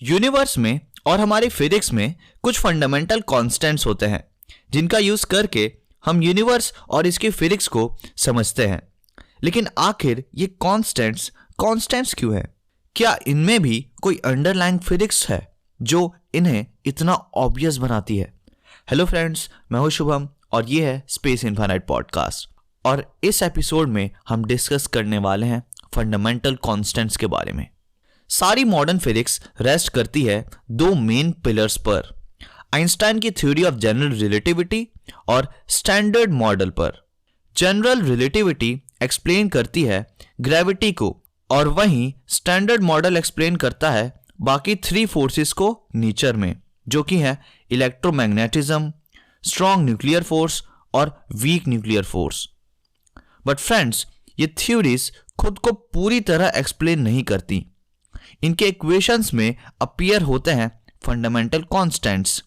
Universe में और हमारी फिजिक्स में कुछ फंडामेंटल कॉन्स्टेंट्स होते हैं जिनका यूज करके हम यूनिवर्स और इसकी फिजिक्स को समझते हैं। लेकिन आखिर ये कॉन्स्टेंट्स क्यों है? क्या इनमें भी कोई अंडरलाइंग फिजिक्स है जो इन्हें इतना ऑब्वियस बनाती है? हेलो फ्रेंड्स, मैं हूं शुभम और ये है स्पेस इनफाइनाइट पॉडकास्ट। और इस एपिसोड में हम डिस्कस करने वाले हैं फंडामेंटल कॉन्स्टेंट्स के बारे में। सारी मॉडर्न फिजिक्स रेस्ट करती है दो मेन पिलर्स पर, आइंस्टाइन की थ्योरी ऑफ जनरल रिलेटिविटी और स्टैंडर्ड मॉडल पर। जनरल रिलेटिविटी एक्सप्लेन करती है ग्रेविटी को और वहीं स्टैंडर्ड मॉडल एक्सप्लेन करता है बाकी थ्री फोर्सेस को नेचर में, जो कि है इलेक्ट्रोमैग्नेटिज्म, स्ट्रॉन्ग न्यूक्लियर फोर्स और weak nuclear force. But friends, ये थ्योरीज खुद को पूरी तरह एक्सप्लेन नहीं करती। इनके इक्वेशंस में अपीयर होते हैं फंडामेंटल कॉन्स्टेंट्स,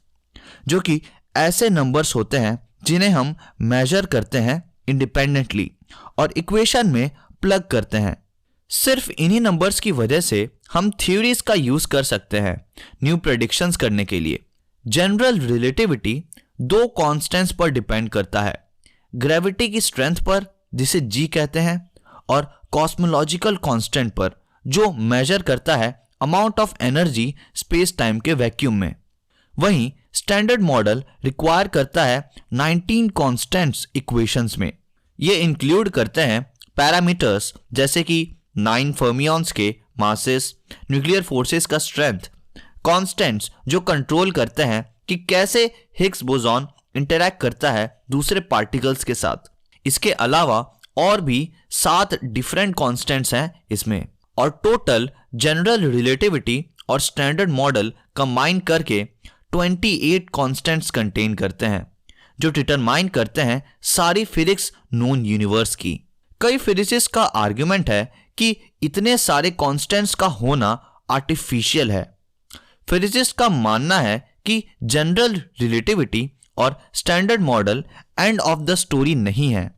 जो कि ऐसे नंबर्स होते हैं जिन्हें हम मेजर करते हैं इंडिपेंडेंटली और इक्वेशन में प्लग करते हैं। सिर्फ इन्हीं नंबर्स की वजह से हम थ्योरीज का यूज कर सकते हैं न्यू प्रेडिक्शंस करने के लिए। जनरल रिलेटिविटी दो कॉन्स्टेंट्स पर डिपेंड करता है, ग्रेविटी की स्ट्रेंथ पर जिसे जी कहते हैं और कॉस्मोलॉजिकल कांस्टेंट पर जो मेजर करता है amount of energy space time के वैक्यूम में। वहीं स्टैंडर्ड मॉडल रिक्वायर करता है 19 कांस्टेंट्स इक्वेशंस में। ये इंक्लूड करते हैं पैरामीटर्स जैसे कि 9 फर्मियंस के मासेस, न्यूक्लियर फोर्सेस का स्ट्रेंथ, कांस्टेंट्स जो कंट्रोल करते हैं कि कैसे हिग्स बोसॉन इंटरैक्ट करता है दूसरे पार्टिकल्स के साथ। इसके अलावा और भी 7 डिफरेंट कांस्टेंट्स हैं इसमें, और टोटल जनरल रिलेटिविटी और स्टैंडर्ड मॉडल कंबाइन करके 28 कांस्टेंट्स कंटेन करते हैं, जो डिटरमाइन करते हैं सारी फिजिक्स नोन यूनिवर्स की। कई फिजिसिस्ट का आर्गुमेंट है कि इतने सारे कांस्टेंट्स का होना आर्टिफिशियल है। फिजिसिस्ट का मानना है कि जनरल रिलेटिविटी और standard model end of the story नहीं है,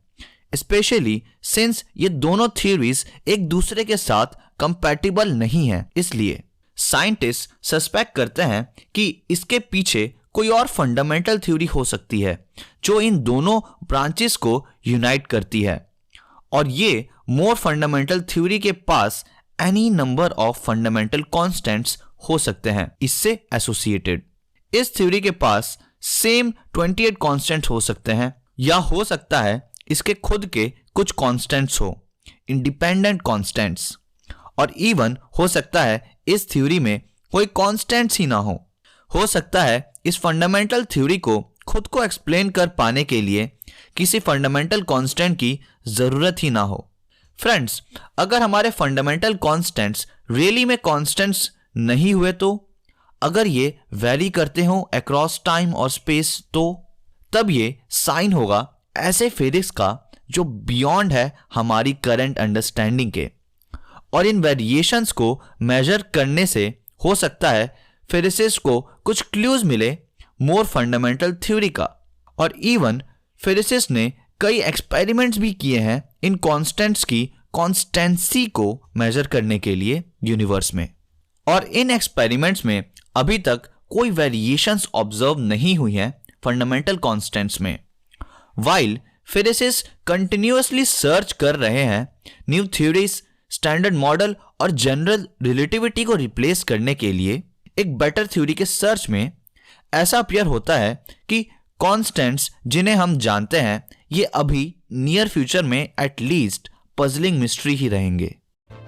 स्पेशली सिंस ये दोनों थ्योरीज एक दूसरे के साथ कंपैटिबल नहीं है। इसलिए साइंटिस्ट सस्पेक्ट करते हैं कि इसके पीछे कोई और फंडामेंटल थ्योरी हो सकती है जो इन दोनों ब्रांचेस को यूनाइट करती है, और ये मोर फंडामेंटल थ्योरी के पास any number of fundamental constants हो सकते हैं इससे एसोसिएटेड। इस थ्योरी के पास सेम 28 कांस्टेंट्स हो सकते हैं, या हो सकता है इसके खुद के कुछ कांस्टेंट्स हो, इंडिपेंडेंट कांस्टेंट्स, और इवन हो सकता है इस थ्योरी में कोई कांस्टेंट्स ही ना हो सकता है इस फंडामेंटल थ्योरी को खुद को एक्सप्लेन कर पाने के लिए किसी फंडामेंटल कांस्टेंट की जरूरत ही ना हो। फ्रेंड्स, अगर हमारे फंडामेंटल कांस्टेंट्स रियली में कांस्टेंट्स नहीं हुए, तो अगर ये वैरी करते हो अक्रॉस टाइम और स्पेस, तो तब ये साइन होगा ऐसे फिजिक्स का जो बियॉन्ड है हमारी करंट अंडरस्टैंडिंग के, और इन वेरिएशंस को मेजर करने से हो सकता है फिजिसिस्ट को कुछ क्लूज मिले मोर फंडामेंटल थ्योरी का। और इवन फिजिसिस्ट ने कई एक्सपेरिमेंट्स भी किए हैं इन कांस्टेंट्स की कॉन्स्टेंसी को मेजर करने के लिए यूनिवर्स में, और इन एक्सपेरिमेंट्स में अभी तक कोई वेरिएशंस ऑब्जर्व नहीं हुई हैं फंडामेंटल कांस्टेंट्स में। वाइल फिजिसिस्ट कंटिन्यूअसली सर्च कर रहे हैं न्यू थ्योरीज, स्टैंडर्ड मॉडल और जनरल रिलेटिविटी को रिप्लेस करने के लिए एक बेटर थ्योरी के सर्च में, ऐसा अपीयर होता है कि कांस्टेंट्स जिन्हें हम जानते हैं ये अभी नियर फ्यूचर में एटलीस्ट पजलिंग मिस्ट्री ही रहेंगे।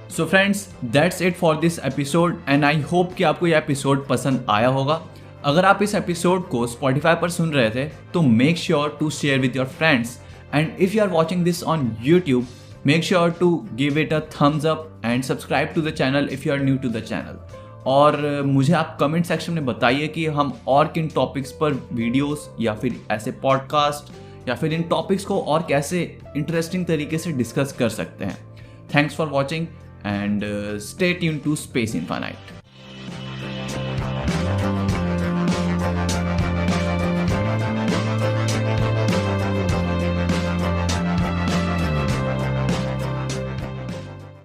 So friends, that's it for this episode and I hope कि आपको ये एपिसोड पसंद आया होगा। अगर आप इस एपिसोड को Spotify पर सुन रहे थे तो make sure to share with your friends, and if you are watching this on YouTube, make sure to give it a thumbs up and subscribe to the channel if you are new to the channel। और मुझे आप comment section में बताइए कि हम और किन topics पर वीडियोस या फिर ऐसे पॉडकास्ट या फिर इन टॉपिक्स को और कैसे इंटरेस्टिंग तरीके से डिस्कस कर सकते हैं। Thanks for watching and stay tuned to Space infinite.